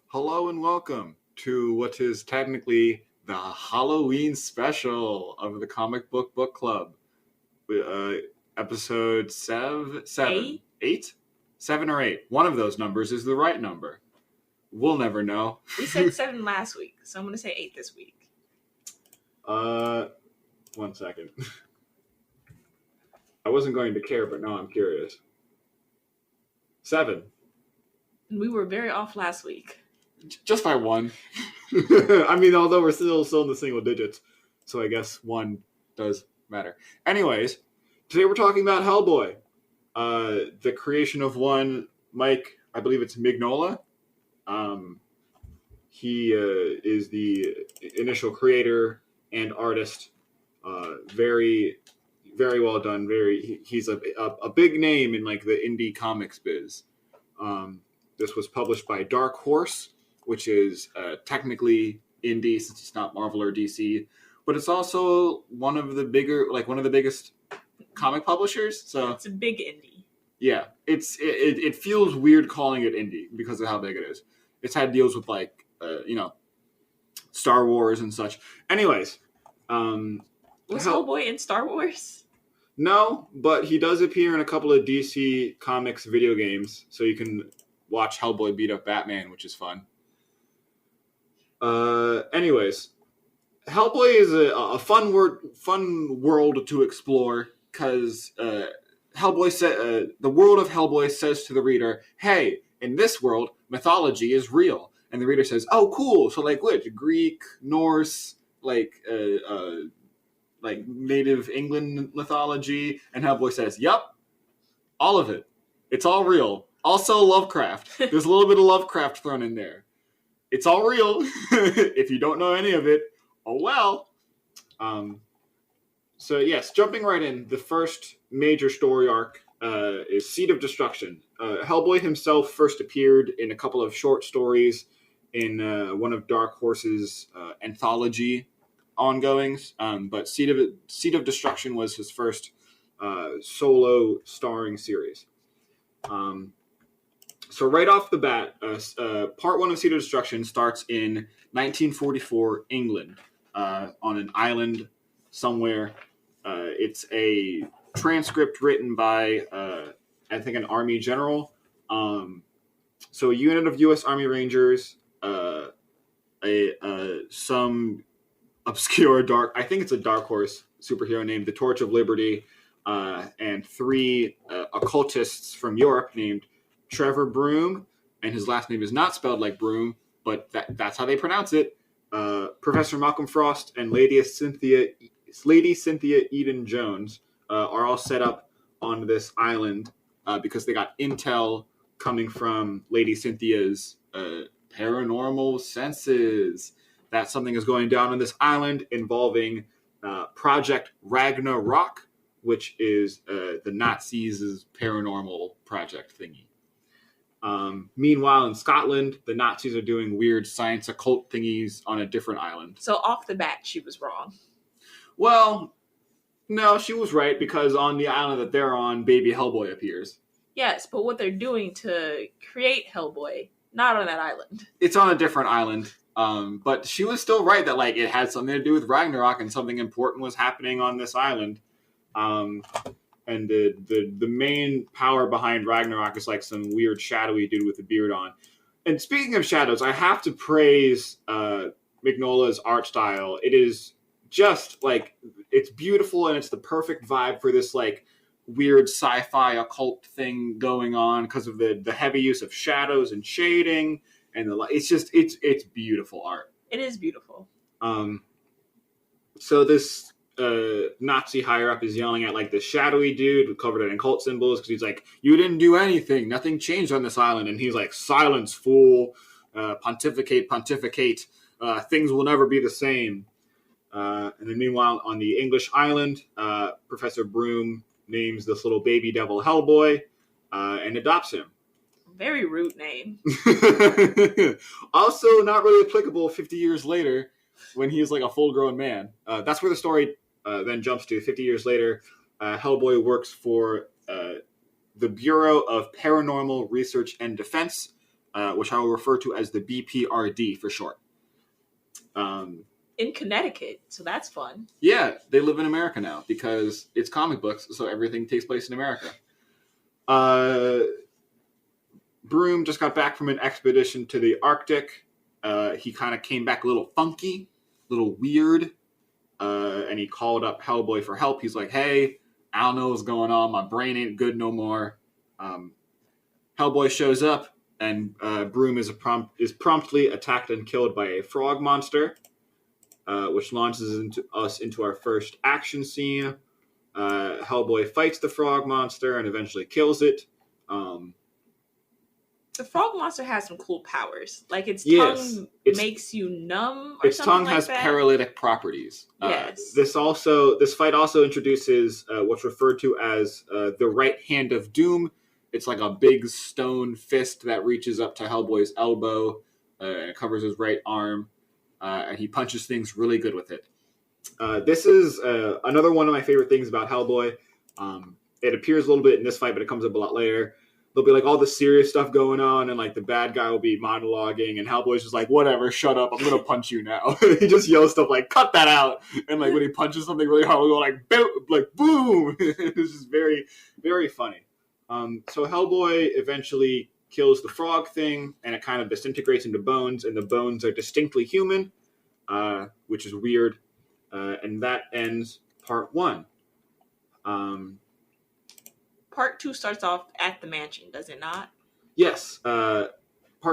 Hello and welcome to what is technically the Halloween special of the Comic Book Club. Uh, episode seven, eight, 7 or 8. One of those numbers is the right number. We'll never know. We said 7 last week, so I'm going to say 8 this week. 1 second. I wasn't going to care, but now I'm curious. 7. And we were very off last week. Just by 1. I mean, although we're still in the single digits, so I guess 1 does matter. Anyways, today we're talking about Hellboy, the creation of one Mike, I believe it's Mignola. He is the initial creator and artist. Very, very well done. He's a big name in like the indie comics biz. This was published by Dark Horse, which is technically indie since it's not Marvel or DC, but it's also one of the biggest comic publishers. So it's a big indie. Yeah, it feels weird calling it indie because of how big it is. It's had deals with Star Wars and such. Anyways, was Hellboy in Star Wars? No, but he does appear in a couple of DC Comics video games, so you can watch Hellboy beat up Batman, which is fun. Anyways, Hellboy is a fun world to explore because the world of Hellboy says to the reader, "Hey, in this world, mythology is real," and the reader says, "Oh, cool! So like which? Greek, Norse, like Native England mythology?" And Hellboy says, "Yup, all of it. It's all real. Also Lovecraft. There's a little bit of Lovecraft thrown in there. It's all real. If you don't know any of it, oh well." So yes, jumping right in, the first major story arc is Seed of Destruction. Hellboy himself first appeared in a couple of short stories in one of Dark Horse's anthology ongoings, but Seed of Destruction was his first solo starring series. So right off the bat, part 1 of Seed of Destruction starts in 1944 England, on an island somewhere. It's a transcript written by, I think, an army general. So a unit of U.S. Army Rangers, some obscure I think it's a Dark Horse superhero named the Torch of Liberty, and 3 occultists from Europe named Trevor Broom, and his last name is not spelled like Broom, but that's how they pronounce it. Professor Malcolm Frost and Lady Cynthia Eden Jones are all set up on this island because they got intel coming from Lady Cynthia's paranormal senses that something is going down on this island involving Project Ragnarok, which is the Nazis' paranormal project thingy. Meanwhile, in Scotland, the Nazis are doing weird science occult thingies on a different island. So off the bat, she was wrong. Well, no, she was right, because on the island that they're on, baby Hellboy appears. Yes, but what they're doing to create Hellboy, not on that island. It's on a different island. But she was still right that it had something to do with Ragnarok and something important was happening on this island. And the main power behind Ragnarok is some weird shadowy dude with a beard on. And speaking of shadows, I have to praise Mignola's art style. It is just it's beautiful, and it's the perfect vibe for this weird sci-fi occult thing going on because of the heavy use of shadows and shading and it's beautiful art. It is beautiful. So this Nazi higher up is yelling at the shadowy dude covered in occult symbols because he's like, "You didn't do anything. Nothing changed on this island." And he's like, "Silence, fool. Pontificate. Things will never be the same." And then meanwhile, on the English island, Professor Broom names this little baby devil Hellboy and adopts him. Very rude name. Also not really applicable 50 years later when he's a full-grown man. That's where the story then jumps to. 50 years later, Hellboy works for the Bureau of Paranormal Research and Defense, which I will refer to as the BPRD for short. In Connecticut, so that's fun. Yeah, they live in America now because it's comic books, so everything takes place in America. Broom just got back from an expedition to the Arctic. He kind of came back a little funky, a little weird, and he called up Hellboy for help. He's like, hey, I don't know what's going on. My brain ain't good no more. Hellboy shows up, and Broom is promptly attacked and killed by a frog monster, which launches us into our first action scene. Hellboy fights the frog monster and eventually kills it. The frog monster has some cool powers. Like its tongue makes you numb or its something tongue like has that. paralytic properties. Yes. This fight also introduces what's referred to as the right hand of doom. It's like a big stone fist that reaches up to Hellboy's elbow and covers his right arm. And he punches things really good with it. This is another one of my favorite things about Hellboy. It appears a little bit in this fight, but it comes up a lot later. There'll be like all the serious stuff going on, and like the bad guy will be monologuing, and Hellboy's just like, whatever, shut up, I'm gonna punch you now. He just yells stuff like, cut that out. And like when he punches something really hard, we'll go like boom. It's just very, very funny. So Hellboy eventually kills the frog thing, and it kind of disintegrates into bones, and the bones are distinctly human, which is weird. And that ends part 1. Part 2 starts off at the mansion, does it not? Yes. Part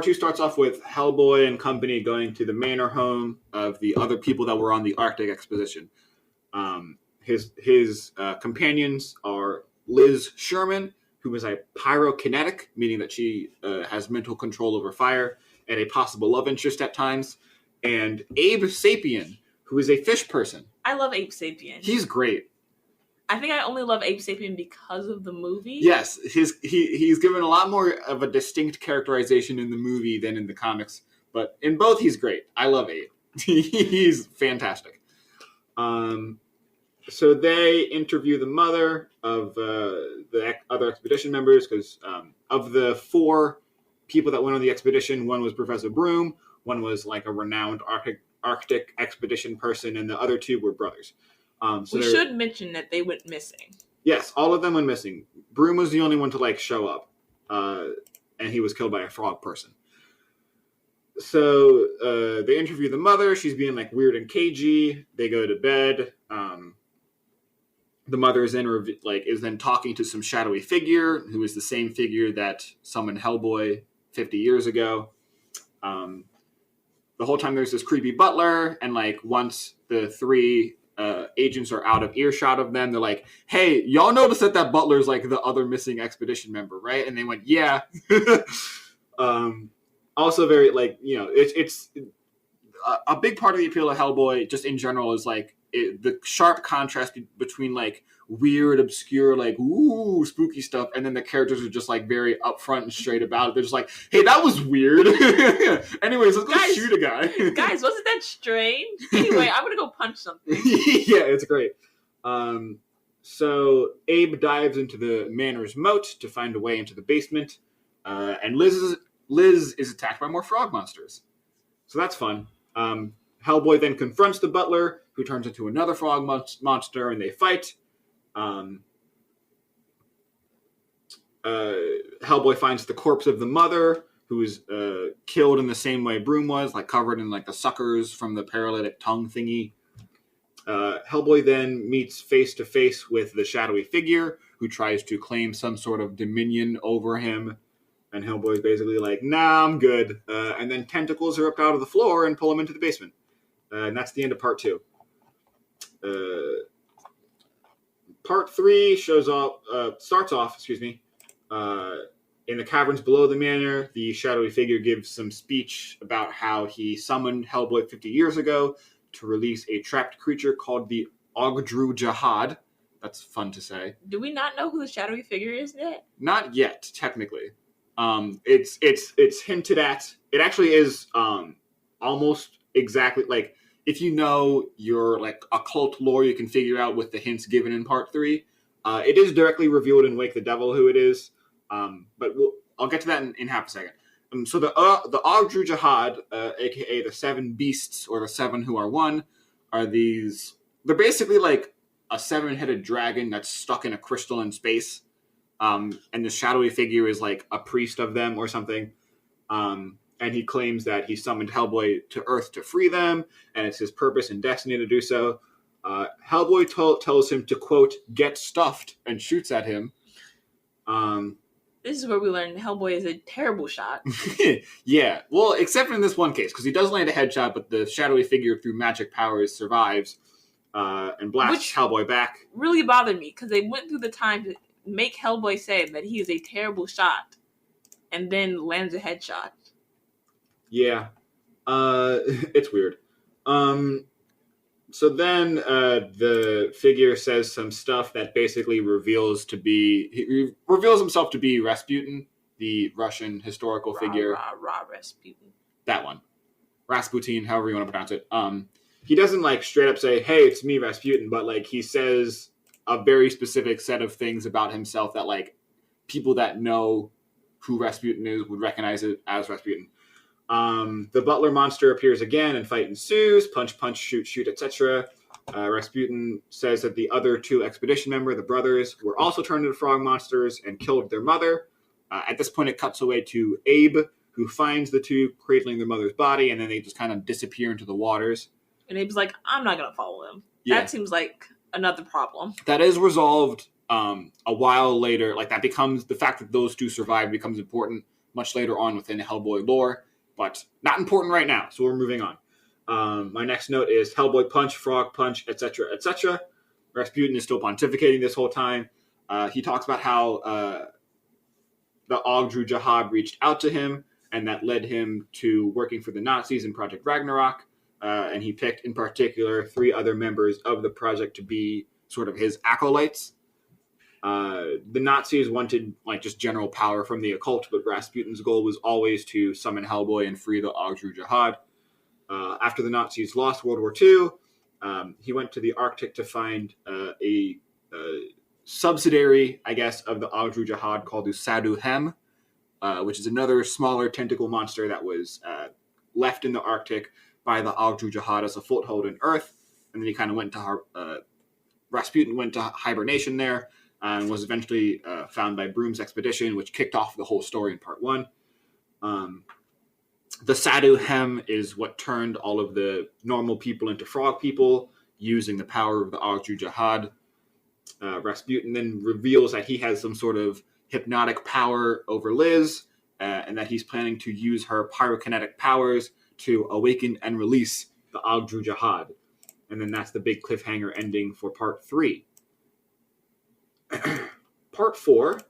2 starts off with Hellboy and company going to the manor home of the other people that were on the Arctic expedition. His companions are Liz Sherman, who is a pyrokinetic, meaning that she has mental control over fire, and a possible love interest at times, and Abe Sapien, who is a fish person. I love Abe Sapien. He's great. I think I only love Abe Sapien because of the movie. Yes, he's given a lot more of a distinct characterization in the movie than in the comics, but in both he's great. I love Abe. He's fantastic. So they interview the mother of the other expedition members because of the 4 people that went on the expedition, one was Professor Broom, one was like a renowned Arctic expedition person, and the other 2 were brothers. So we should mention that they went missing. Yes, all of them went missing. Broom was the only one to like show up, and he was killed by a frog person. So they interview the mother. She's being like weird and cagey. They go to bed. The mother is then talking to some shadowy figure who is the same figure that summoned Hellboy 50 years ago. The whole time there's this creepy butler, and like once the 3 agents are out of earshot of them, they're like, hey, y'all notice that butler's like the other missing expedition member, right? And they went, yeah. Also very like, it's a big part of the appeal of Hellboy just in general is like the sharp contrast between like weird, obscure, like ooh, spooky stuff, and then the characters are just like very upfront and straight about it. They're just like, hey, that was weird. Anyways, let's go shoot a guy. Guys, wasn't that strange? Anyway, I'm gonna go punch something. Yeah, it's great. So Abe dives into the manor's moat to find a way into the basement, and Liz is attacked by more frog monsters. So that's fun. Hellboy then confronts the butler, who turns into another frog monster, and they fight. Hellboy finds the corpse of the mother, who is killed in the same way Broom was, like covered in like the suckers from the paralytic tongue thingy. Hellboy then meets face to face with the shadowy figure, who tries to claim some sort of dominion over him. And Hellboy's basically like, nah, I'm good. And then tentacles are up out of the floor and pull him into the basement. And that's the end of part 2. Part 3 starts off, in the caverns below the manor. The shadowy figure gives some speech about how he summoned Hellboy 50 years ago to release a trapped creature called the Ogdru Jihad. That's fun to say. Do we not know who the shadowy figure is yet? Not yet, technically. It's hinted at. It actually is almost exactly like, if you know your like occult lore, you can figure out with the hints given in part 3. It is directly revealed in Wake the Devil who it is, but I'll get to that in half a second. So the Ogdru Jihad, aka the Seven Beasts or the Seven Who Are One, are these. They're basically like a seven-headed dragon that's stuck in a crystal in space, and the shadowy figure is like a priest of them or something. And he claims that he summoned Hellboy to Earth to free them, and it's his purpose and destiny to do so. Hellboy tells him to, quote, get stuffed, and shoots at him. This is where we learn Hellboy is a terrible shot. Yeah, well, except in this one case, because he does land a headshot, but the shadowy figure, through magic powers, survives and blasts Hellboy back. Really bothered me, because they went through the time to make Hellboy say that he is a terrible shot, and then lands a headshot. Yeah, it's weird. So then the figure says some stuff that basically reveals himself to be Rasputin, the Russian historical figure. Rasputin. That one. Rasputin, however you want to pronounce it. He doesn't like straight up say, hey, it's me, Rasputin, but like he says a very specific set of things about himself that like people that know who Rasputin is would recognize it as Rasputin. The butler monster appears again and fight ensues. Punch, punch, shoot, shoot, etc. Rasputin says that the other two expedition members, the brothers, were also turned into frog monsters and killed their mother. At this point, it cuts away to Abe, who finds the two cradling their mother's body, and then they just kind of disappear into the waters. And Abe's like, I'm not going to follow him. Yeah. That seems like another problem. That is resolved a while later. Like, that becomes, the fact that those two survived becomes important much later on within Hellboy lore. But not important right now, so we're moving on. My next note is Hellboy punch, frog punch, etc., etc. Rasputin is still pontificating this whole time. He talks about how the Ogdru Jihad reached out to him, and that led him to working for the Nazis in Project Ragnarok. And he picked, in particular, 3 other members of the project to be sort of his acolytes. The Nazis wanted like just general power from the occult, but Rasputin's goal was always to summon Hellboy and free the Ogdru Jihad. After the Nazis lost World War II, he went to the Arctic to find a subsidiary, I guess, of the Ogdru Jihad called the Sadu Hem, which is another smaller tentacle monster that was left in the Arctic by the Ogdru Jihad as a foothold in Earth. And then he kind of went to Rasputin went to hibernation there. And was eventually found by Broom's expedition, which kicked off the whole story in part 1. The Sadu Hem is what turned all of the normal people into frog people, using the power of the Ogdru Jihad. Rasputin then reveals that he has some sort of hypnotic power over Liz, and that he's planning to use her pyrokinetic powers to awaken and release the Ogdru Jihad. And then that's the big cliffhanger ending for part 3. Part 4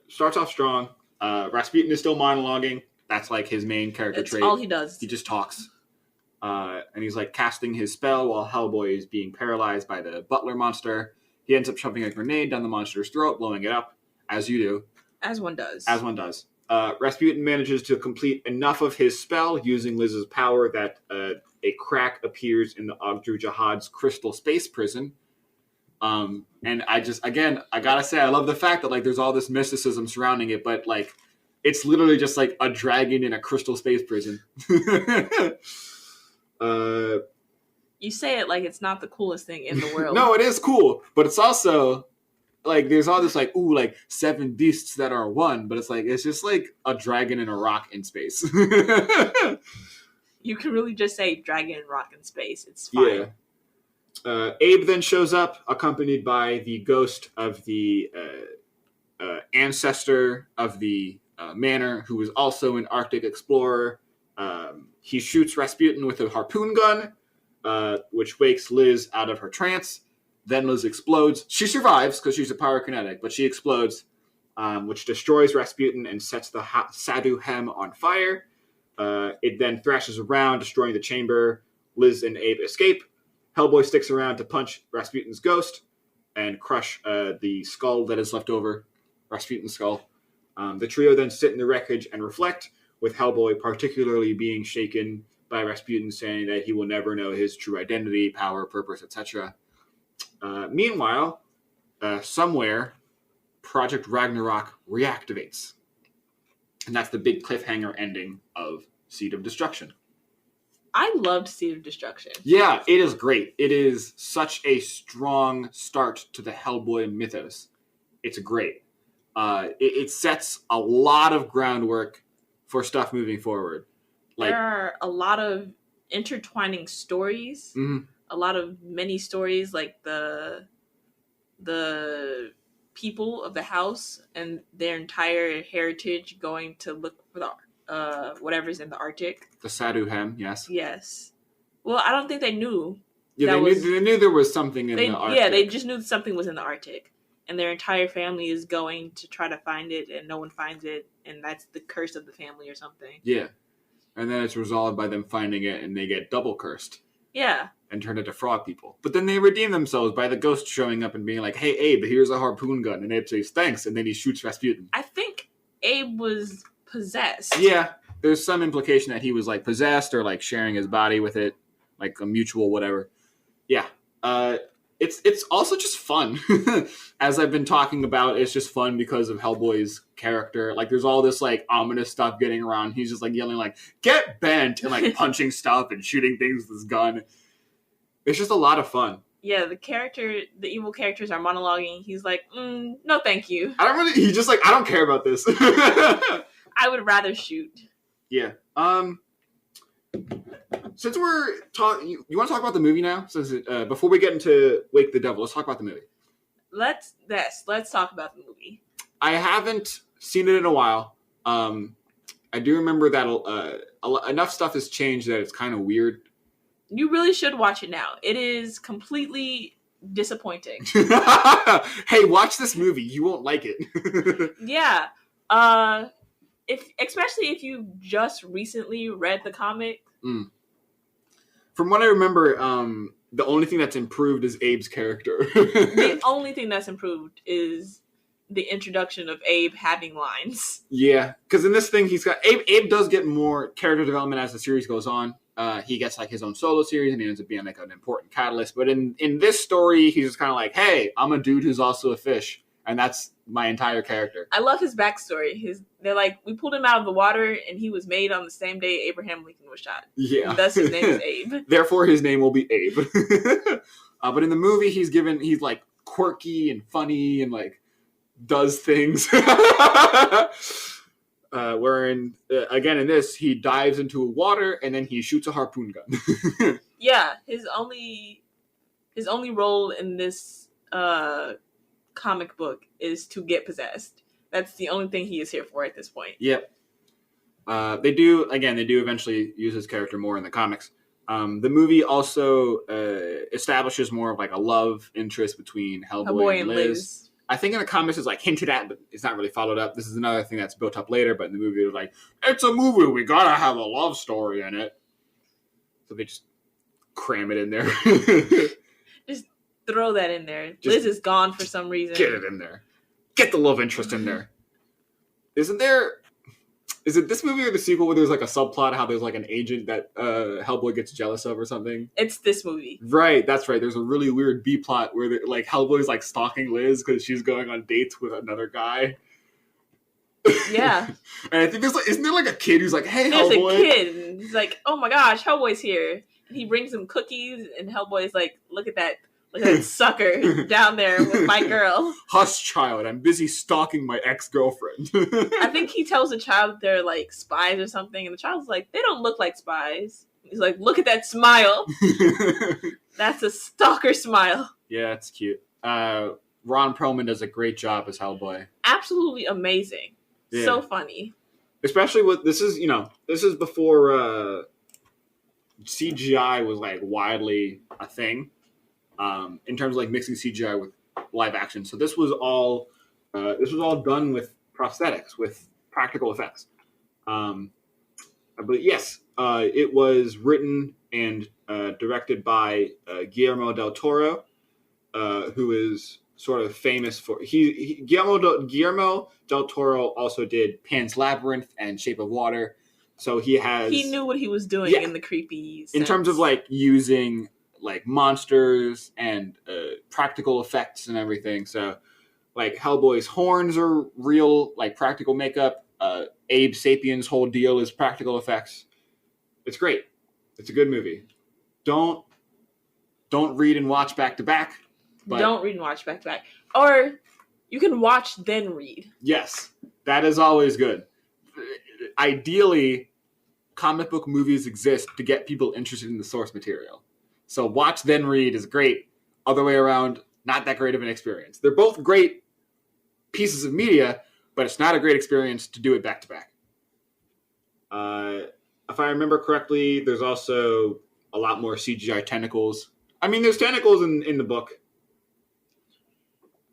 starts off strong. Rasputin is still monologuing. That's like his main character trait. That's all he does. He just talks. And he's like casting his spell while Hellboy is being paralyzed by the butler monster. He ends up shoving a grenade down the monster's throat, blowing it up, as you do. As one does. As one does. Rasputin manages to complete enough of his spell using Liz's power that a crack appears in the Ogdru Jihad's crystal space prison. And I gotta say, I love the fact that like there's all this mysticism surrounding it, but like it's literally just like a dragon in a crystal space prison. You say it like it's not the coolest thing in the world. No, it is cool, but it's also like there's all this like like 7 beasts that are one, but it's like it's just like a dragon and a rock in space. You can really just say dragon and rock in space. It's fine. Yeah. Abe then shows up, accompanied by the ghost of the ancestor of the manor, who is also an Arctic explorer. He shoots Rasputin with a harpoon gun, which wakes Liz out of her trance. Then Liz explodes. She survives because she's a pyrokinetic, but she explodes, which destroys Rasputin and sets the Sadu Hem on fire. It then thrashes around, destroying the chamber. Liz and Abe escape. Hellboy sticks around to punch Rasputin's ghost and crush the skull that is left over, Rasputin's skull. The trio then sit in the wreckage and reflect, with Hellboy particularly being shaken by Rasputin saying that he will never know his true identity, power, purpose, etc. Meanwhile, somewhere, Project Ragnarok reactivates. And that's the big cliffhanger ending of Seed of Destruction. I loved Seed of Destruction. Yeah, it is great. It is such a strong start to the Hellboy mythos. It's great. It sets a lot of groundwork for stuff moving forward. There are a lot of intertwining stories. Mm-hmm. A lot of many stories, like the people of the house and their entire heritage going to look for the whatever's in the Arctic. The Saduhem, yes. Yes. Well, I don't think they knew. Yeah, they knew there was something in the Arctic. Yeah, they just knew something was in the Arctic. And their entire family is going to try to find it, and no one finds it, and that's the curse of the family or something. Yeah. And then it's resolved by them finding it, and they get double cursed. Yeah. And turn into frog people. But then they redeem themselves by the ghost showing up and being like, hey, Abe, here's a harpoon gun. And Abe says, thanks. And then he shoots Rasputin. I think Abe was possessed. Yeah. There's some implication that he was, like, possessed or, like, sharing his body with it. Like, a mutual whatever. Yeah. It's also just fun. As I've been talking about, it's just fun because of Hellboy's character. Like, there's all this, like, ominous stuff getting around. He's just, like, yelling, like, get bent! And, like, punching stuff and shooting things with his gun. It's just a lot of fun. Yeah, the evil characters are monologuing. He's like, no thank you. He's just like, I don't care about this. I would rather shoot. Yeah. Since we're talking, you want to talk about the movie now? Since before we get into Wake the Devil, let's talk about the movie. Let's talk about the movie. I haven't seen it in a while. I do remember that enough stuff has changed that it's kind of weird. You really should watch it now. It is completely disappointing. Hey, watch this movie. You won't like it. Yeah. Especially if you just recently read the comic. From what I remember, the only thing that's improved is Abe's character. The only thing that's improved is the introduction of Abe having lines. Yeah, because in this thing, he's got Abe does get more character development as the series goes on. He gets like his own solo series, and he ends up being like an important catalyst. But in this story, he's just kind of like, hey, I'm a dude who's also a fish, and that's my entire character. I love his backstory. They're like, we pulled him out of the water, and he was made on the same day Abraham Lincoln was shot. Yeah, and thus his name is Abe. Therefore, his name will be Abe. But in the movie, he's like quirky and funny and like does things. Wherein, again, in this, he dives into water and then he shoots a harpoon gun. Yeah, his only role in this comic book is to get possessed. That's the only thing he is here for at this point. Yep. They do eventually use his character more in the comics. The movie also establishes more of like a love interest between Hellboy and Liz. I think in the comics it's like hinted at, but it's not really followed up. This is another thing that's built up later, but in the movie it's like, it's a movie, we gotta have a love story in it. So they just cram it in there. Just throw that in there. Liz is gone for some reason. Get it in there. Get the love interest in there. Is it this movie or the sequel where there's like a subplot how there's like an agent that Hellboy gets jealous of or something? It's this movie. Right, that's right. There's a really weird B plot where like Hellboy's like stalking Liz because she's going on dates with another guy. Yeah. And I think isn't there like a kid who's like, hey, there's Hellboy? There's a kid and he's like, oh my gosh, Hellboy's here. And he brings him cookies and Hellboy's like, look at that sucker down there with my girl. Hush, child. I'm busy stalking my ex-girlfriend. I think he tells the child that they're like spies or something, and the child's like, they don't look like spies. He's like, look at that smile. That's a stalker smile. Yeah, it's cute. Ron Perlman does a great job as Hellboy. Absolutely amazing. Yeah. So funny. Especially with this is before CGI was like widely a thing. In terms of like mixing CGI with live action. So this was all done with prosthetics, with practical effects. But yes, it was written and directed by Guillermo del Toro, who is sort of famous for Guillermo del Toro also did Pan's Labyrinth and Shape of Water. So he knew what he was doing in the creepy sense. In terms of like using like monsters and practical effects and everything. So like Hellboy's horns are real, like practical makeup. Abe Sapien's whole deal is practical effects. It's great. It's a good movie. Don't read and watch back to back. Don't read and watch back to back. Or you can watch then read. Yes, that is always good. Ideally, comic book movies exist to get people interested in the source material. So watch then read is great. Other way around, not that great of an experience. They're both great pieces of media, but it's not a great experience to do it back to back. If I remember correctly, there's also a lot more CGI tentacles. I mean, there's tentacles in the book.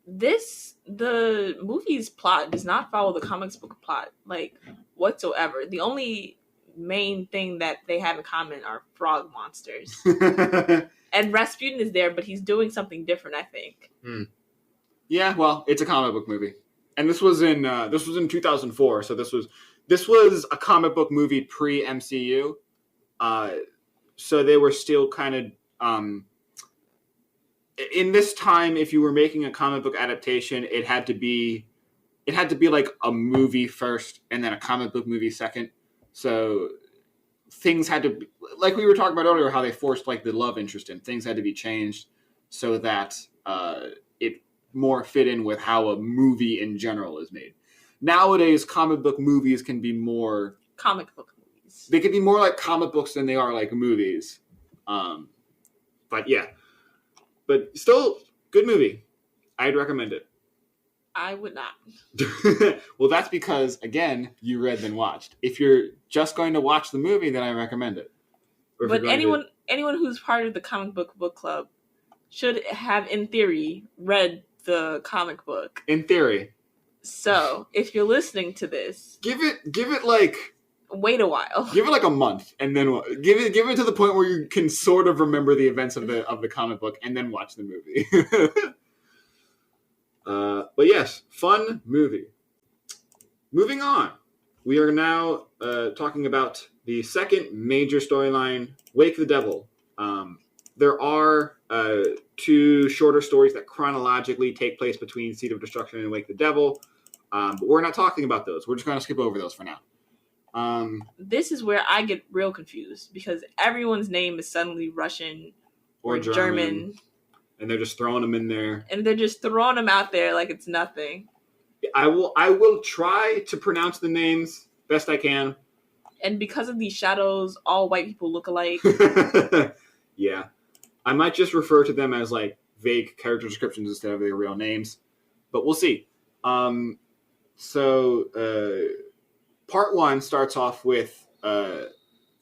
The movie's plot does not follow the comics book plot, like, whatsoever. The only main thing that they have in common are frog monsters. And Rasputin is there, but he's doing something different, I think. Yeah, well, it's a comic book movie. And this was in 2004, so this was a comic book movie pre-MCU. So they were still kind of in this time, if you were making a comic book adaptation, it had to be like a movie first and then a comic book movie second. So things had to be, like we were talking about earlier, how they forced like the love interest in. Things had to be changed so that it more fit in with how a movie in general is made. Nowadays, comic book movies can be more comic book movies. They can be more like comic books than they are like movies. But yeah. But still, good movie. I'd recommend it. I would not. Well, that's because, again, you read then watched. If you're just going to watch the movie, then I recommend it. But anyone who's part of the comic book club should have, in theory, read the comic book. In theory. So, if you're listening to this, give it like, wait a while. Give it like a month, and then give it to the point where you can sort of remember the events of the comic book, and then watch the movie. But yes, fun movie. Moving on, we are now talking about the second major storyline, Wake the Devil. There are two shorter stories that chronologically take place between Seed of Destruction and Wake the Devil, but we're not talking about those. We're just going to skip over those for now. This is where I get real confused because everyone's name is suddenly Russian or German. And they're just throwing them in there. And they're just throwing them out there like it's nothing. I will try to pronounce the names best I can. And because of these shadows, all white people look alike. Yeah. I might just refer to them as like vague character descriptions instead of their real names. But we'll see. Part one starts off with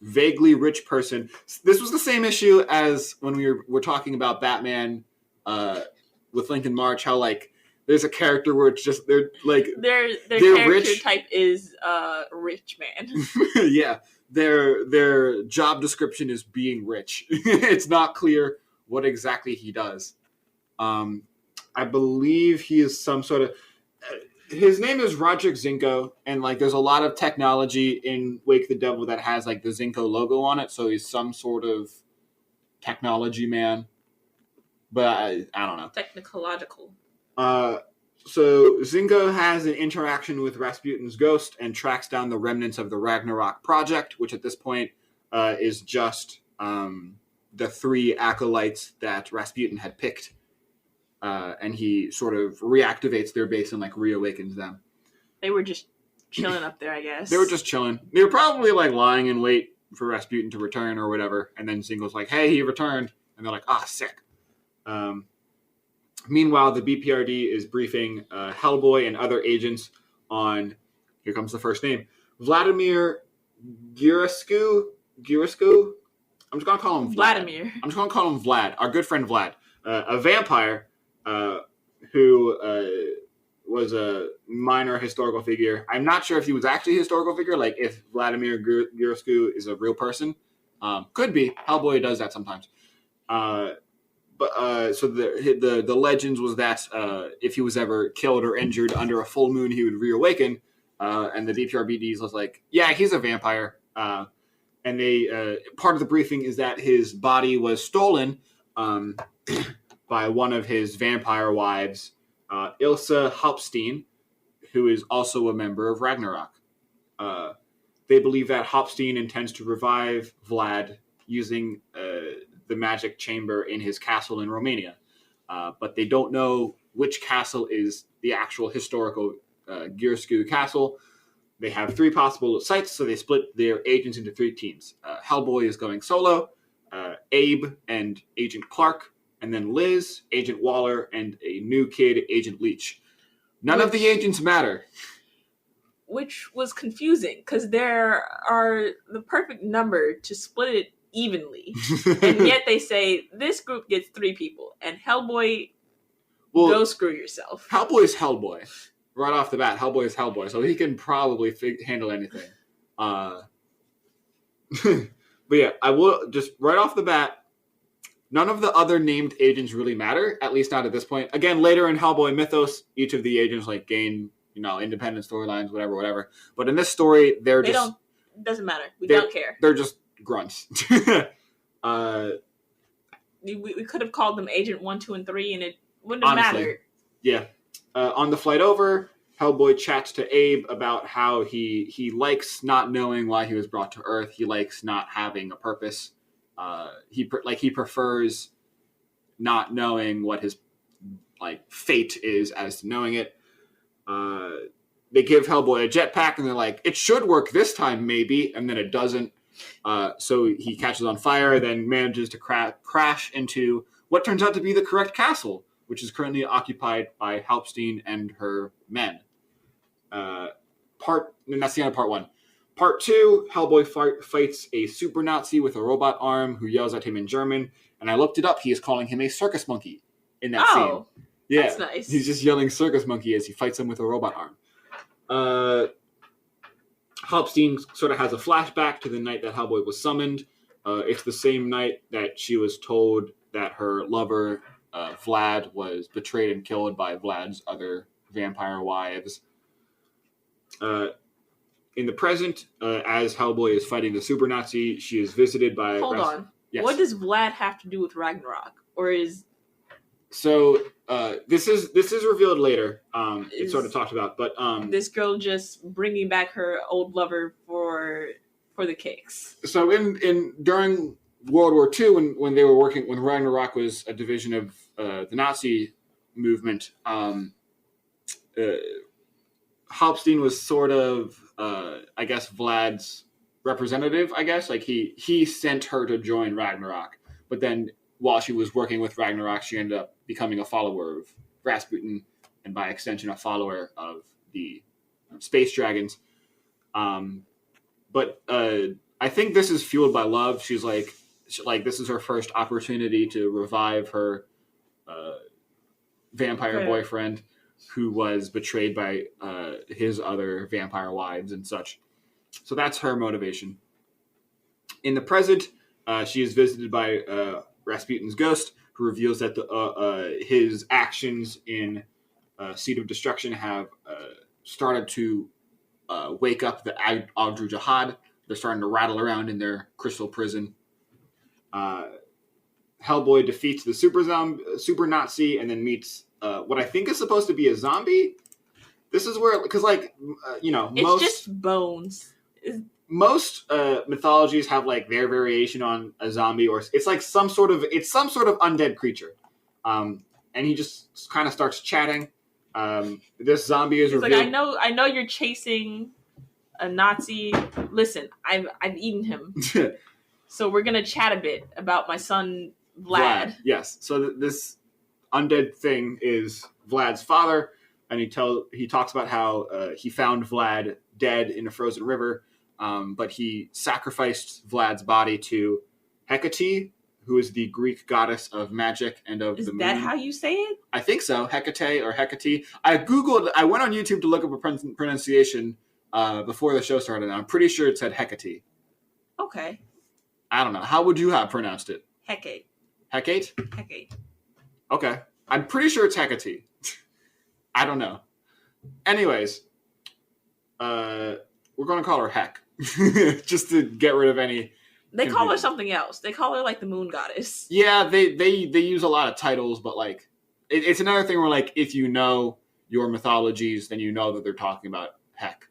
vaguely rich person. This was the same issue as when we were talking about Batman with Lincoln March, how like there's a character where it's just they're character rich. Type is rich man. Yeah, their job description is being rich. It's not clear what exactly he does. I believe he is some sort of his name is Roderick Zinco, and like there's a lot of technology in Wake the Devil that has like the Zinco logo on it, so he's some sort of technology man. But I don't know. Technological. So Zinco has an interaction with Rasputin's ghost and tracks down the remnants of the Ragnarok project, which at this point is just the three acolytes that Rasputin had picked. And he sort of reactivates their base and like reawakens them. They were just chilling up there, I guess. They were just chilling. They were probably like lying in wait for Rasputin to return or whatever. And then Zinco's like, hey, he returned. And they're like, sick. Meanwhile, the BPRD is briefing Hellboy and other agents on, here comes the first name, Vladimir Girescu. I'm just going to call him Vlad. Vladimir. I'm just going to call him Vlad, our good friend Vlad. A vampire who was a minor historical figure. I'm not sure if he was actually a historical figure, like if Vladimir Girescu is a real person. Could be. Hellboy does that sometimes. So the legends was that if he was ever killed or injured under a full moon, he would reawaken. And the BPRBDs was like, yeah, he's a vampire. And they part of the briefing is that his body was stolen by one of his vampire wives, Ilsa Hauptstein, who is also a member of Ragnarok. They believe that Hopstein intends to revive Vlad using the magic chamber in his castle in Romania. But they don't know which castle is the actual historical Girsku castle. They have 3 possible sites, so they split their agents into 3 teams. Hellboy is going solo, Abe and Agent Clark, and then Liz, Agent Waller, and a new kid, Agent Leach. None of the agents matter. Which was confusing, because there are the perfect number to split it evenly. And yet they say, this group gets 3 people, and Hellboy, go screw yourself. Hellboy's Hellboy. Right off the bat, Hellboy is Hellboy, so he can probably handle anything. But yeah, I will just right off the bat, none of the other named agents really matter, at least not at this point. Again, later in Hellboy mythos, each of the agents gain independent storylines, whatever. But in this story, it doesn't matter. We don't care. They're just grunts. We could have called them Agent 1, 2, and 3, and it wouldn't have mattered. Yeah. On the flight over, Hellboy chats to Abe about how he likes not knowing why he was brought to Earth. He likes not having a purpose. He prefers not knowing what his fate is as to knowing it. They give Hellboy a jetpack, and they're like, it should work this time, maybe, and then it doesn't. So he catches on fire, then manages to crash into what turns out to be the correct castle, which is currently occupied by Halpstein and her men. And that's the end of part 1. Part 2, Hellboy fights a super Nazi with a robot arm who yells at him in German, and I looked it up. He is calling him a circus monkey in that scene. Yeah, that's nice. He's just yelling circus monkey as he fights him with a robot arm. Halpstein sort of has a flashback to the night that Hellboy was summoned. It's the same night that she was told that her lover, Vlad, was betrayed and killed by Vlad's other vampire wives. In the present, as Hellboy is fighting the super Nazi, she is visited by... Hold on. Yes. What does Vlad have to do with Ragnarok? Or is... So, this is revealed later. It's sort of talked about, but... this girl just bringing back her old lover for the kicks. So, during World War II, when they were working... When Ragnarok was a division of the Nazi movement, Halpstein was sort of, I guess, Vlad's representative, I guess. He sent her to join Ragnarok. But then, while she was working with Ragnarok, she ended up becoming a follower of Rasputin, and by extension, a follower of the space dragons. But I think this is fueled by love. She's this is her first opportunity to revive her vampire boyfriend, who was betrayed by his other vampire wives and such. So that's her motivation. In the present, she is visited by Rasputin's ghost, who reveals that his actions in Seed of Destruction have started to wake up the Agdru Jihad. They're starting to rattle around in their crystal prison. Hellboy defeats the super Nazi, and then meets what I think is supposed to be a zombie. This is where, because it's just bones. Most mythologies have their variation on a zombie, or it's some sort of undead creature. And he just kind of starts chatting. This zombie is revealed. I know you're chasing a Nazi. Listen, I've eaten him. So we're gonna chat a bit about my son Vlad. Yes. So this undead thing is Vlad's father, and he talks about how he found Vlad dead in a frozen river. But he sacrificed Vlad's body to Hecate, who is the Greek goddess of magic and of the moon. Is that how you say it? I think so. Hecate or Hecate. I went on YouTube to look up a pronunciation before the show started, and I'm pretty sure it said Hecate. Okay. I don't know. How would you have pronounced it? Hecate. Hecate? Hecate. Okay. I'm pretty sure it's Hecate. I don't know. Anyways, we're going to call her Heck. Just to get rid of any... They call her something else. They call her the moon goddess. Yeah, they use a lot of titles, but it's another thing where if you know your mythologies, then you know that they're talking about Heck.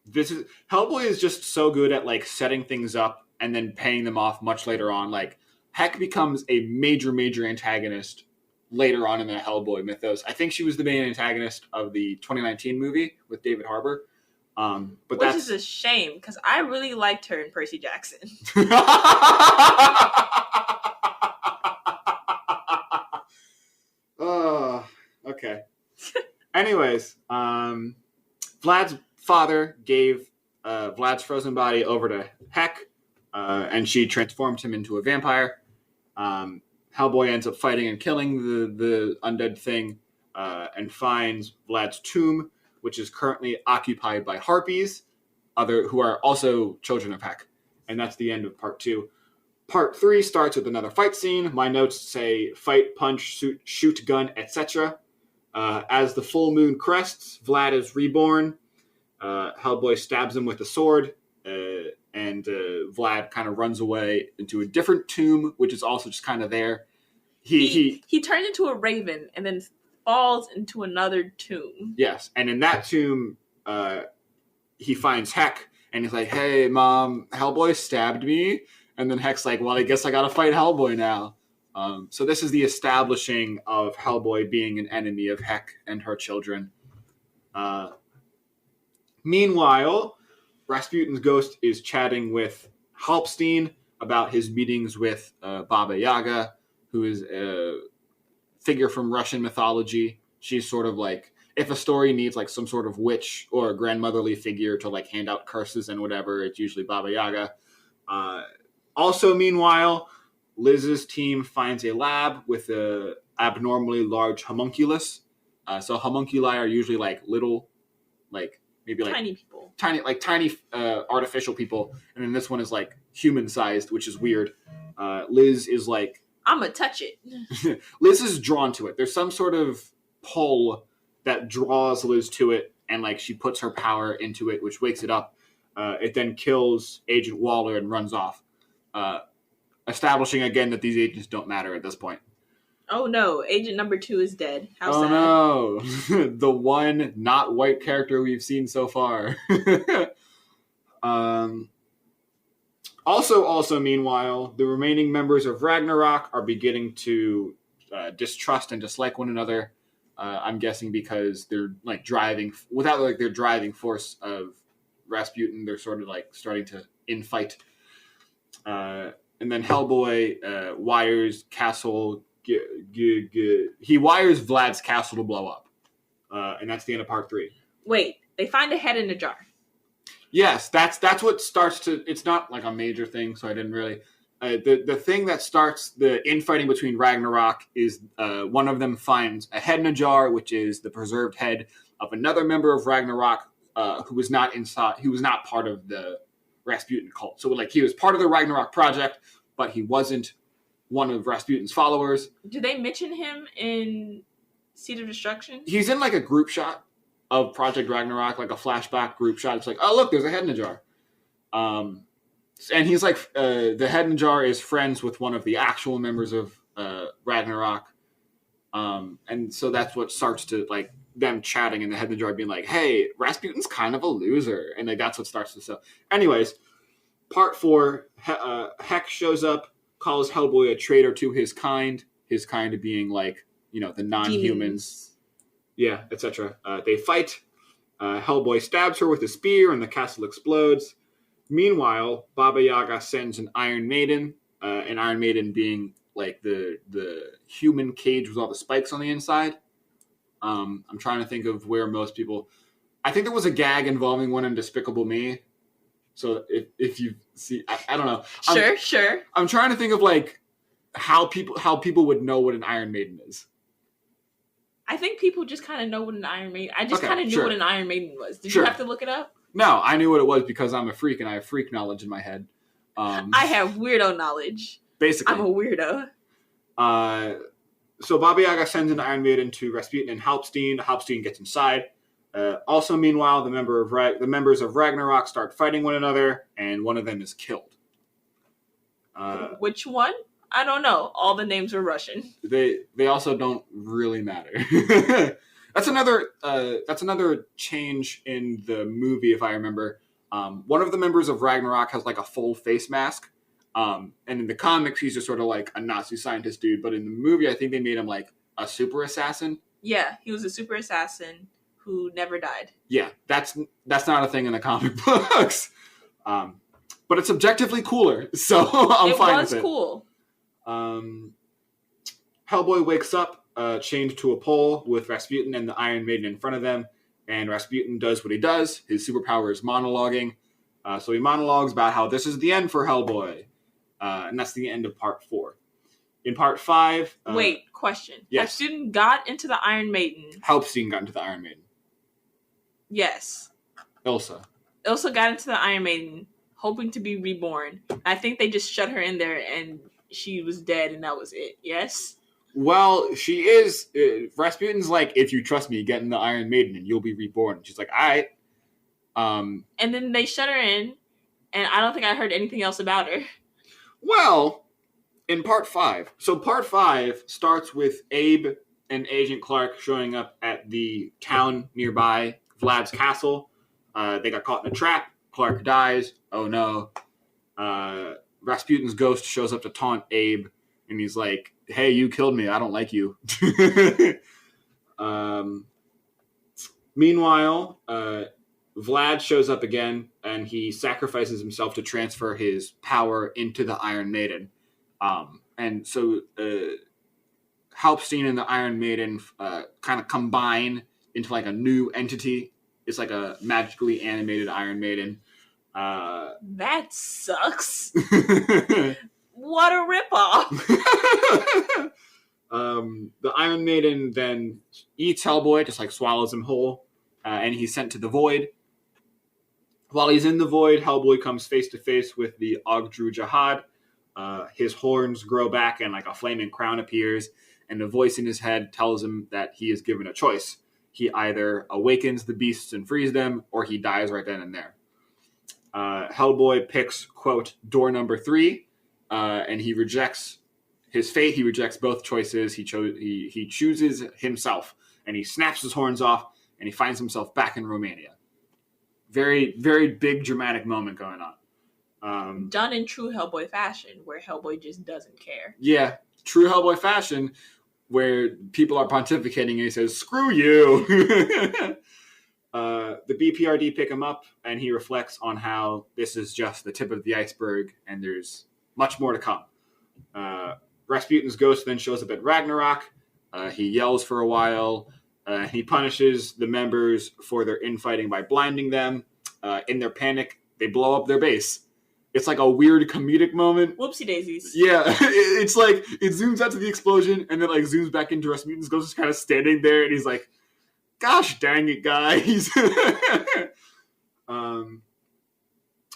This is Hellboy is just so good at like setting things up and then paying them off much later on. Like Heck becomes a major antagonist later on in the Hellboy mythos. I think she was the main antagonist of the 2019 movie with David Harbour. But which is a shame because I really liked her in Percy Jackson. Oh, okay. Anyways, Vlad's father gave Vlad's frozen body over to Heck, and she transformed him into a vampire. Hellboy ends up fighting and killing the undead thing, and finds Vlad's tomb, which is currently occupied by harpies, who are also children of Heck. And that's the end of part 2. Part 3 starts with another fight scene. My notes say fight, punch, shoot, gun, etc. As the full moon crests, Vlad is reborn. Hellboy stabs him with a sword, and Vlad kind of runs away into a different tomb, which is also just kind of there. He turns into a raven and then falls into another tomb. Yes, and in that tomb, he finds Heck, and he's like, "Hey, Mom, Hellboy stabbed me." And then Heck's like, "Well, I guess I gotta fight Hellboy now." So this is the establishing of Hellboy being an enemy of Heck and her children. Meanwhile, Rasputin's ghost is chatting with Halpstein about his meetings with Baba Yaga, who is a figure from Russian mythology. She's sort of like, if a story needs like some sort of witch or a grandmotherly figure to like hand out curses and whatever, it's usually Baba Yaga. Also, meanwhile, Liz's team finds a lab with a abnormally large homunculus. So homunculi are usually like little, like maybe like tiny people, tiny artificial people, and then this one is like human sized, which is weird. Liz is like, I'm gonna touch it. Liz is drawn to it. There's some sort of pull that draws Liz to it, and like she puts her power into it, which wakes it up. It then kills Agent Waller and runs off, establishing again that these agents don't matter at this point. Oh no, Agent number 2 is dead. How sad. No, the one not white character we've seen so far. Also, meanwhile, the remaining members of Ragnarok are beginning to distrust and dislike one another. I'm guessing because they're like without like their driving force of Rasputin, they're sort of like starting to infight. And then Hellboy wires castle. He wires Vlad's castle to blow up, and that's the end of part 3. Wait, they find a head in a jar. Yes, that's what starts to. It's not like a major thing, so I didn't really. The thing that starts the infighting between Ragnarok is one of them finds a head in a jar, which is the preserved head of another member of Ragnarok who was not inside. He was not part of the Rasputin cult. So like he was part of the Ragnarok project, but he wasn't one of Rasputin's followers. Do they mention him in Seed of Destruction? He's in like a group shot of Project Ragnarok, like a flashback group shot. It's like, oh look, there's a head in a jar. And he's like, the head in a jar is friends with one of the actual members of Ragnarok. And so that's what starts to like them chatting in the head in the jar being like, hey, Rasputin's kind of a loser. And like that's what starts to sell. Anyways, part 4, Heck shows up, calls Hellboy a traitor to his kind being like, you know, the non-humans. Yeah, etc. They fight. Hellboy stabs her with a spear and the castle explodes. Meanwhile, Baba Yaga sends an Iron Maiden being like the human cage with all the spikes on the inside. I'm trying to think of where most people... I think there was a gag involving one in Despicable Me. So if you see... I don't know. Sure. I'm trying to think of like how people would know what an Iron Maiden is. I think people just kind of know what an Iron Maiden... I just kind of knew what an Iron Maiden was. Did you have to look it up? No, I knew what it was because I'm a freak and I have freak knowledge in my head. I have weirdo knowledge. Basically. I'm a weirdo. So Baba Yaga sends an Iron Maiden to Rasputin and Halpstein. Halpstein gets inside. Also, meanwhile, the members of Ragnarok start fighting one another, and one of them is killed. Which one? I don't know. All the names are Russian. They also don't really matter. That's another change in the movie, if I remember. One of the members of Ragnarok has like a full face mask. And in the comics, he's just sort of like a Nazi scientist dude. But in the movie, I think they made him like a super assassin. Yeah, he was a super assassin who never died. Yeah, that's not a thing in the comic books. But it's objectively cooler, so I'm fine with it. It was cool. Hellboy wakes up chained to a pole with Rasputin and the Iron Maiden in front of them, and Rasputin does what he does. His superpower is monologuing. So he monologues about how this is the end for Hellboy. And that's the end of part 4. In part 5... Wait, question. Yes. Rasputin got into the Iron Maiden. Halpstein got into the Iron Maiden. Yes. Ilsa got into the Iron Maiden, hoping to be reborn. I think they just shut her in there and she was dead and that was it. Yes? Well, she is... Rasputin's like, if you trust me, get in the Iron Maiden and you'll be reborn. She's like, all right. And then they shut her in, and I don't think I heard anything else about her. Well, in part 5. So part 5 starts with Abe and Agent Clark showing up at the town nearby, Vlad's castle. They got caught in a trap. Clark dies. Oh no. Rasputin's ghost shows up to taunt Abe, and he's like, hey, you killed me. I don't like you. Meanwhile, Vlad shows up again, and he sacrifices himself to transfer his power into the Iron Maiden. And so Halpstein and the Iron Maiden kind of combine into like a new entity. It's like a magically animated Iron Maiden. That sucks. What a ripoff. The Iron Maiden then eats Hellboy, just like swallows him whole, and he's sent to the Void. While he's in the Void, Hellboy comes face to face with the Ogdru Jihad. His horns grow back and like a flaming crown appears, and a voice in his head tells him that he is given a choice. He either awakens the beasts and frees them, or he dies right then and there. Hellboy picks, quote, door number 3, and he rejects his fate. He rejects both choices. He chooses himself, and he snaps his horns off, and he finds himself back in Romania. Very, very big dramatic moment going on. Done in true Hellboy fashion, where Hellboy just doesn't care. Yeah, true Hellboy fashion, where people are pontificating and he says, screw you. The BPRD pick him up, and he reflects on how this is just the tip of the iceberg, and there's much more to come. Rasputin's ghost then shows up at Ragnarok. He yells for a while. He punishes the members for their infighting by blinding them. In their panic, they blow up their base. It's like a weird comedic moment. Whoopsie daisies. Yeah, it's like it zooms out to the explosion and then like zooms back into Rasputin's ghost just kind of standing there, and he's like, "Gosh dang it, guys!"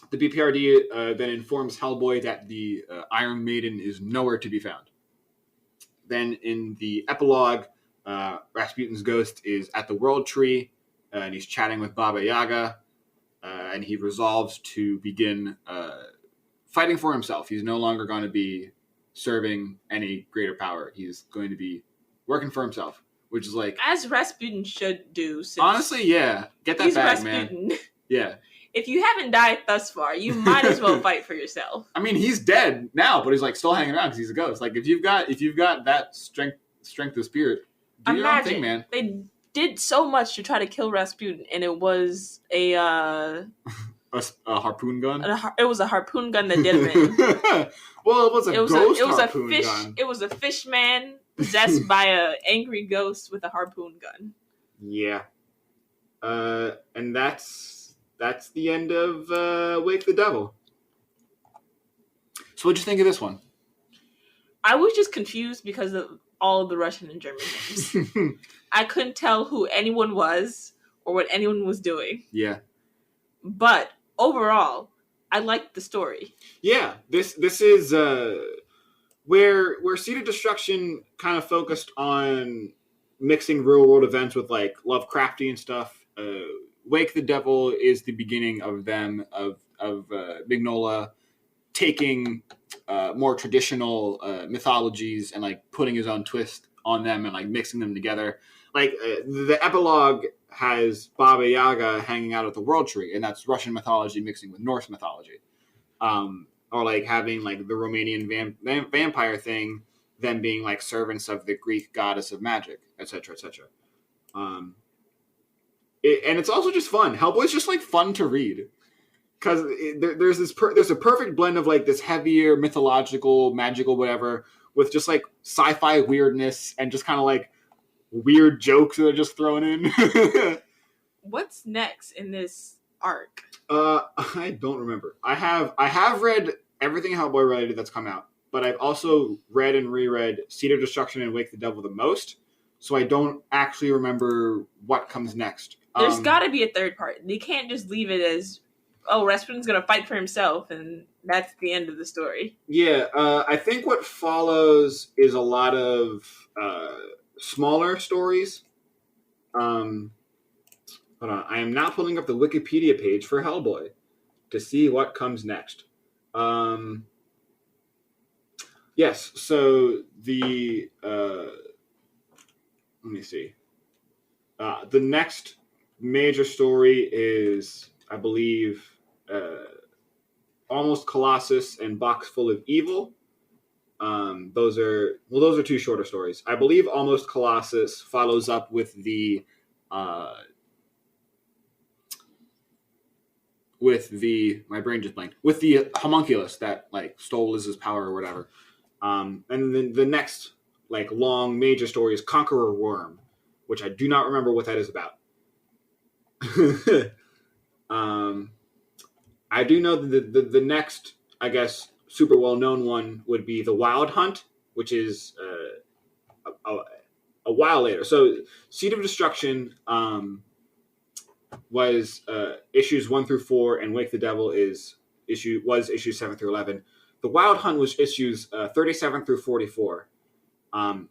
The BPRD then informs Hellboy that the Iron Maiden is nowhere to be found. Then in the epilogue, Rasputin's ghost is at the World Tree, and he's chatting with Baba Yaga, and he resolves to begin fighting for himself. He's no longer going to be serving any greater power. He's going to be working for himself, which is like... As Rasputin should do. Honestly, yeah. Get that back, Rasputin. Man. Yeah. If you haven't died thus far, you might as well fight for yourself. I mean, he's dead now, but he's like still hanging around because he's a ghost. Like if you've got that strength of spirit, do your own thing, man. They did so much to try to kill Rasputin, and it was a harpoon gun. It was a harpoon gun that did him in. Well, it was harpoon gun. It was a fish man possessed by an angry ghost with a harpoon gun. Yeah, and that's the end of Wake the Devil. So what'd you think of this one? I was just confused because of all of the Russian and German names. I couldn't tell who anyone was or what anyone was doing. Yeah. But overall, I liked the story. Yeah, this is where Seed of Destruction kind of focused on mixing real world events with like Lovecraftian stuff. Wake the Devil is the beginning of them of Mignola taking more traditional mythologies and like putting his own twist on them and like mixing them together. the epilogue has Baba Yaga hanging out at the World Tree, and that's Russian mythology mixing with Norse mythology. Or like having like the Romanian vampire thing, them being like servants of the Greek goddess of magic, etc., etc. And it's also just fun. Hellboy's just like fun to read because there's a perfect blend of like this heavier mythological, magical, whatever, with just like sci-fi weirdness and just kind of like weird jokes that are just thrown in. What's next in this arc? I don't remember. I have read everything Hellboy related that's come out, but I've also read and reread Seed of Destruction and Wake the Devil the most, so I don't actually remember what comes next. There's got to be a third part. They can't just leave it as, oh, Rasputin's gonna fight for himself, and that's the end of the story. Yeah, I think what follows is a lot of smaller stories. Hold on, I am now pulling up the Wikipedia page for Hellboy to see what comes next. Yes, so the let me see. The next major story is, I believe, Almost Colossus and Box Full of Evil. Those are two shorter stories. I believe Almost Colossus follows up with the my brain just blanked, with the homunculus that like stole Liz's power or whatever. And then the next like long major story is Conqueror Worm, which I do not remember what that is about. I do know that the next, I guess, super well known one would be The Wild Hunt, which is a while later. So Seed of Destruction was issues 1 through 4, and Wake the Devil was issues 7 through 11. The Wild Hunt was issues 37 through 44.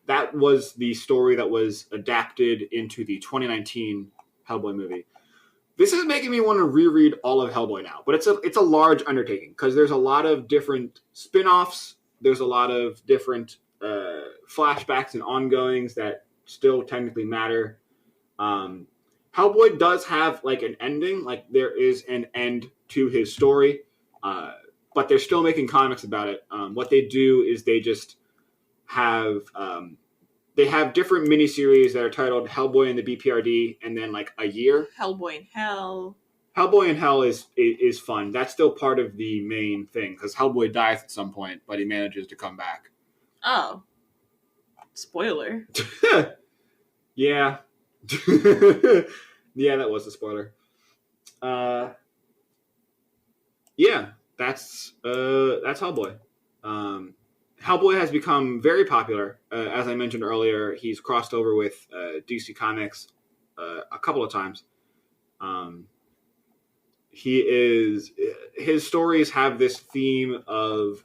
That was the story that was adapted into the 2019 Hellboy movie. This is making me want to reread all of Hellboy now, but it's a large undertaking because there's a lot of different spin-offs. There's a lot of different flashbacks and ongoings that still technically matter. Hellboy does have like an ending, like there is an end to his story, but they're still making comics about it. What they do is they just have they have different miniseries that are titled Hellboy and the BPRD, and then like a year. Hellboy in Hell. Hellboy in Hell is fun. That's still part of the main thing because Hellboy dies at some point, but he manages to come back. Oh, spoiler. Yeah. Yeah, that was a spoiler. Yeah, that's Hellboy. Hellboy has become very popular. As I mentioned earlier, he's crossed over with DC Comics a couple of times. His stories have this theme of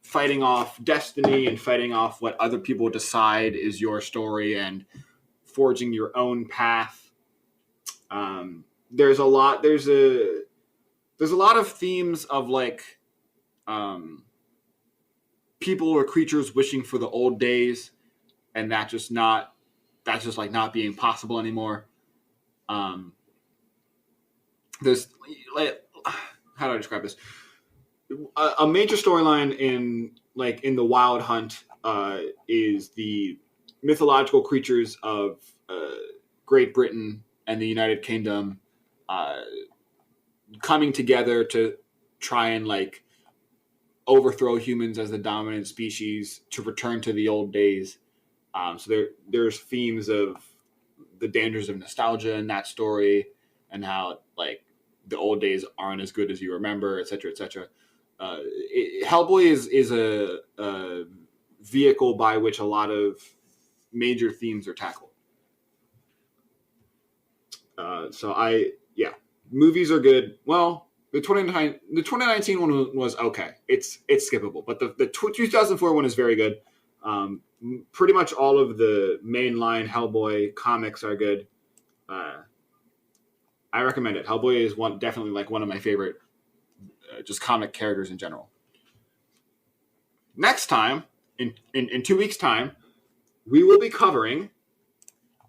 fighting off destiny and fighting off what other people decide is your story and forging your own path. There's a lot of themes of like people or creatures wishing for the old days, and that's just not being possible anymore. There's like, how do I describe this? A major storyline in the Wild Hunt is the mythological creatures of Great Britain and the United Kingdom coming together to try and like overthrow humans as the dominant species to return to the old days. So there's themes of the dangers of nostalgia in that story and how like the old days aren't as good as you remember, etc., etc. Hellboy is a vehicle by which a lot of major themes are tackled. Movies are good. Well, the 2019 one was okay. It's skippable, but the 2004 one is very good. Pretty much all of the mainline Hellboy comics are good. I recommend it. Hellboy is definitely like one of my favorite just comic characters in general. Next time, in 2 weeks' time, we will be covering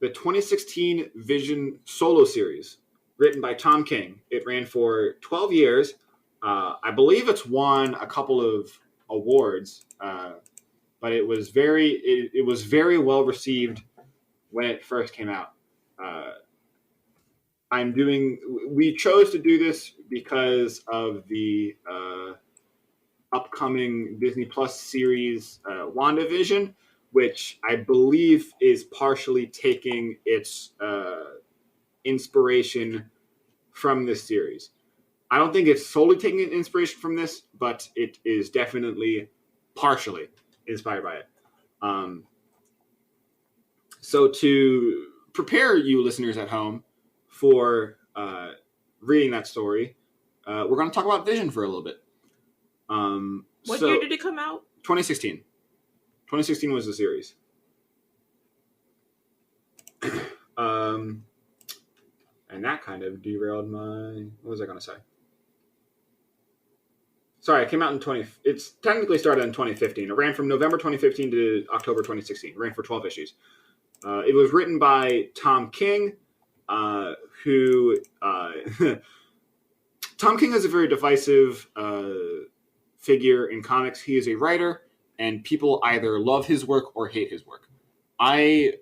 the 2016 Vision solo series, written by Tom King. It ran for 12 years. I believe it's won a couple of awards, but it was very well received when it first came out. We chose to do this because of the upcoming Disney Plus series, WandaVision, which I believe is partially taking its inspiration from this series. I don't think it's solely taking inspiration from this, but it is definitely partially inspired by it. So to prepare you listeners at home for reading that story, we're going to talk about Vision for a little bit. What year did it come out? 2016. 2016 was the series. And that kind of derailed my... What was I going to say? Sorry, it came out in It's technically started in 2015. It ran from November 2015 to October 2016. It ran for 12 issues. It was written by Tom King, who... Tom King is a very divisive figure in comics. He is a writer, and people either love his work or hate his work. I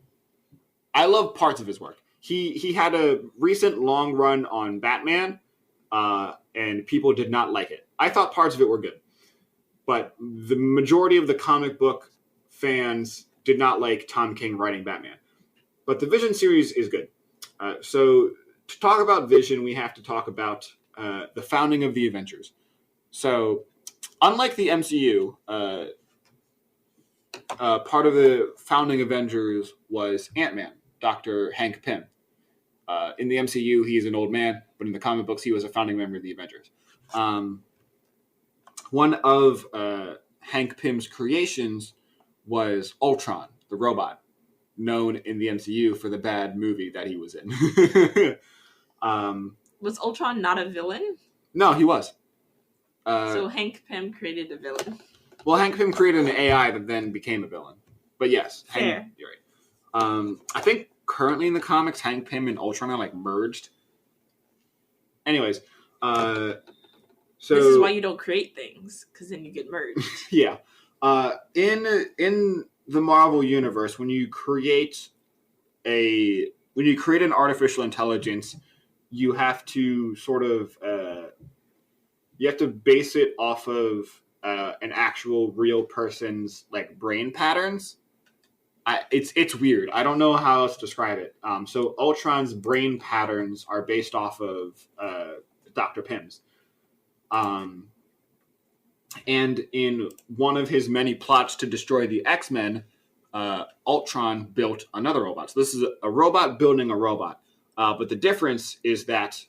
love parts of his work. He had a recent long run on Batman, and people did not like it. I thought parts of it were good, but the majority of the comic book fans did not like Tom King writing Batman. But the Vision series is good. So to talk about Vision, we have to talk about the founding of the Avengers. So unlike the MCU, part of the founding Avengers was Ant-Man, Dr. Hank Pym. In the MCU, he is an old man, but in the comic books, he was a founding member of the Avengers. One of Hank Pym's creations was Ultron, the robot, known in the MCU for the bad movie that he was in. Was Ultron not a villain? No, he was. So Hank Pym created a villain. Well, Hank Pym created an AI that then became a villain. But yes, fair. You're right. I think currently in the comics, Hank Pym and Ultron are like merged. Anyways, so this is why you don't create things, because then you get merged. Yeah. In the Marvel universe, when you create an artificial intelligence, you have to sort of you have to base it off of an actual real person's like brain patterns. It's weird. I don't know how else to describe it. So Ultron's brain patterns are based off of Dr. Pym's. And in one of his many plots to destroy the X-Men, Ultron built another robot. So this is a robot building a robot. But the difference is that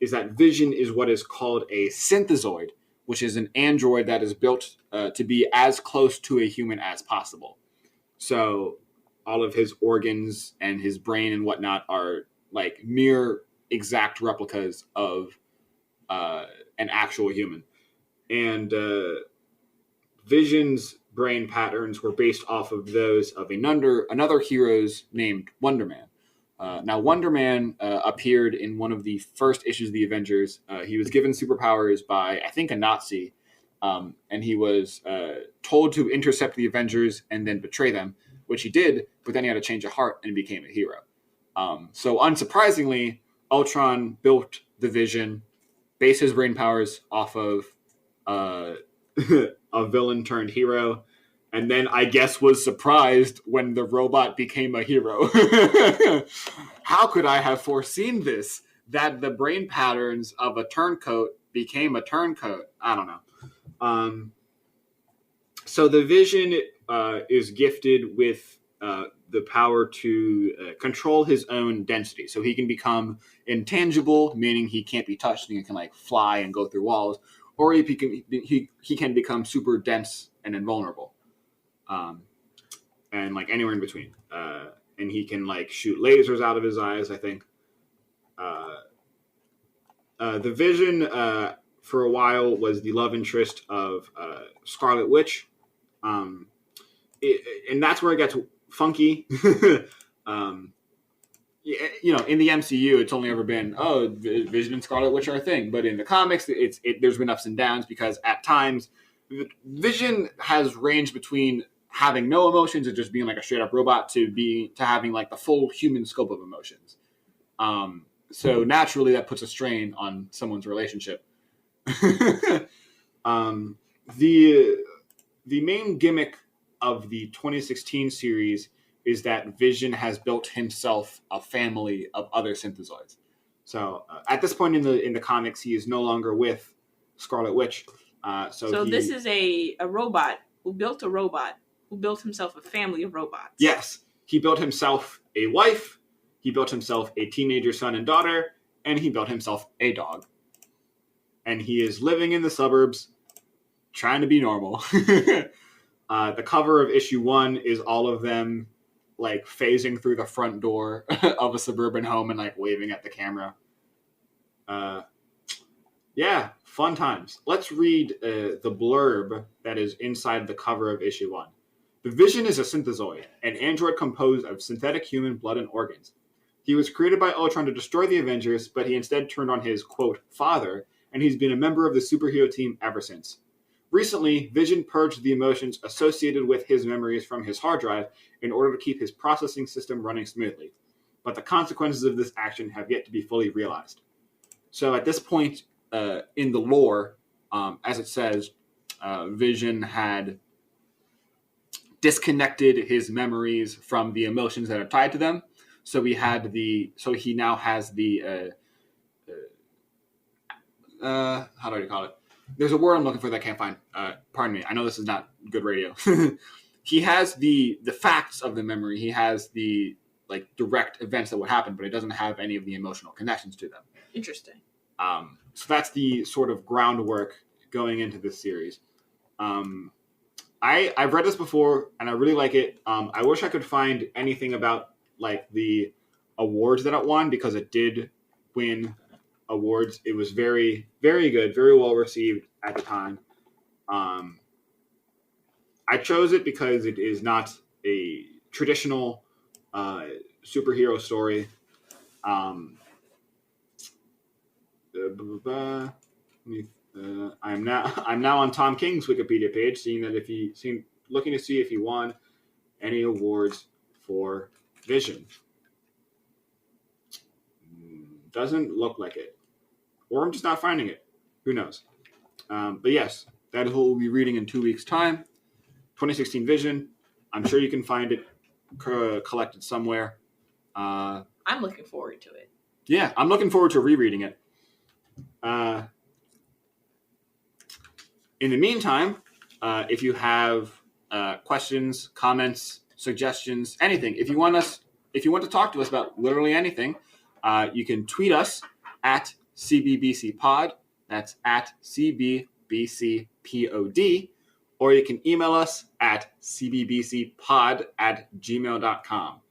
Vision is what is called a synthezoid, which is an android that is built to be as close to a human as possible. So all of his organs and his brain and whatnot are like mere exact replicas of an actual human. And Vision's brain patterns were based off of those of another heroes named Wonder Man. Now, Wonder Man appeared in one of the first issues of the Avengers. He was given superpowers by, I think, a Nazi, and he was told to intercept the Avengers and then betray them, which he did, but then he had a change of heart and became a hero. So unsurprisingly, Ultron built the Vision, based his brain powers off of a villain turned hero, and then I guess was surprised when the robot became a hero. How could I have foreseen this? That the brain patterns of a turncoat became a turncoat. I don't know. So the Vision is gifted with the power to control his own density. So he can become intangible, meaning he can't be touched and he can like fly and go through walls, or he can become super dense and invulnerable. And like anywhere in between. And he can like shoot lasers out of his eyes, I think. The Vision for a while was the love interest of Scarlet Witch. And that's where it gets funky. in the MCU, it's only ever been Vision and Scarlet Witch are a thing, but in the comics, there's been ups and downs because at times Vision has ranged between having no emotions and just being like a straight up robot to having like the full human scope of emotions. So naturally, that puts a strain on someone's relationship. The main gimmick of the 2016 series is that Vision has built himself a family of other synthezoids. So at this point in the comics, he is no longer with Scarlet Witch. So this is a robot who built a robot who built himself a family of robots. Yes, he built himself a wife. He built himself a teenager son and daughter, and he built himself a dog. And he is living in the suburbs, trying to be normal. The cover of issue 1 is all of them like phasing through the front door of a suburban home and like waving at the camera. Yeah, fun times. Let's read the blurb that is inside the cover of issue 1. The Vision is a synthezoid, an android composed of synthetic human blood and organs. He was created by Ultron to destroy the Avengers, but he instead turned on his, quote, father, and he's been a member of the superhero team ever since. Recently, Vision purged the emotions associated with his memories from his hard drive in order to keep his processing system running smoothly. But the consequences of this action have yet to be fully realized. So at this point in the lore, as it says, Vision had disconnected his memories from the emotions that are tied to them. So he now has the how do I call it? There's a word I'm looking for that I can't find. Pardon me. I know this is not good radio. He has the facts of the memory. He has the like direct events that would happen, but it doesn't have any of the emotional connections to them. Interesting. So that's the sort of groundwork going into this series. I've read this before and I really like it. I wish I could find anything about like the awards that it won because it did win awards. It was very, very good, very well received at the time. I chose it because it is not a traditional superhero story. I'm now on Tom King's Wikipedia page, looking to see if he won any awards for Vision. Doesn't look like it. Or I'm just not finding it. Who knows? But yes, that is what we'll be reading in 2 weeks' time. 2016 Vision. I'm sure you can find it collected somewhere. I'm looking forward to it. Yeah, I'm looking forward to rereading it. In the meantime, if you have questions, comments, suggestions, anything, if you want to talk to us about literally anything, you can tweet us at CBBCPod. That's at CBBCPOD. Or you can email us at cbbcpod@gmail.com.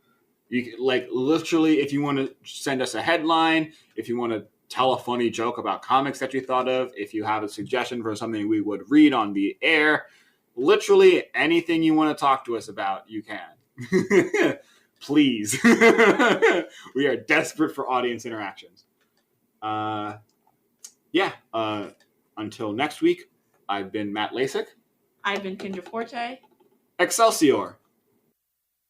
You can, like, literally, if you want to send us a headline, if you want to tell a funny joke about comics that you thought of, if you have a suggestion for something we would read on the air, literally anything you want to talk to us about, you can. Please. We are desperate for audience interactions. Until next week, I've been Matt Lasik. I've been Kendra Forte. Excelsior.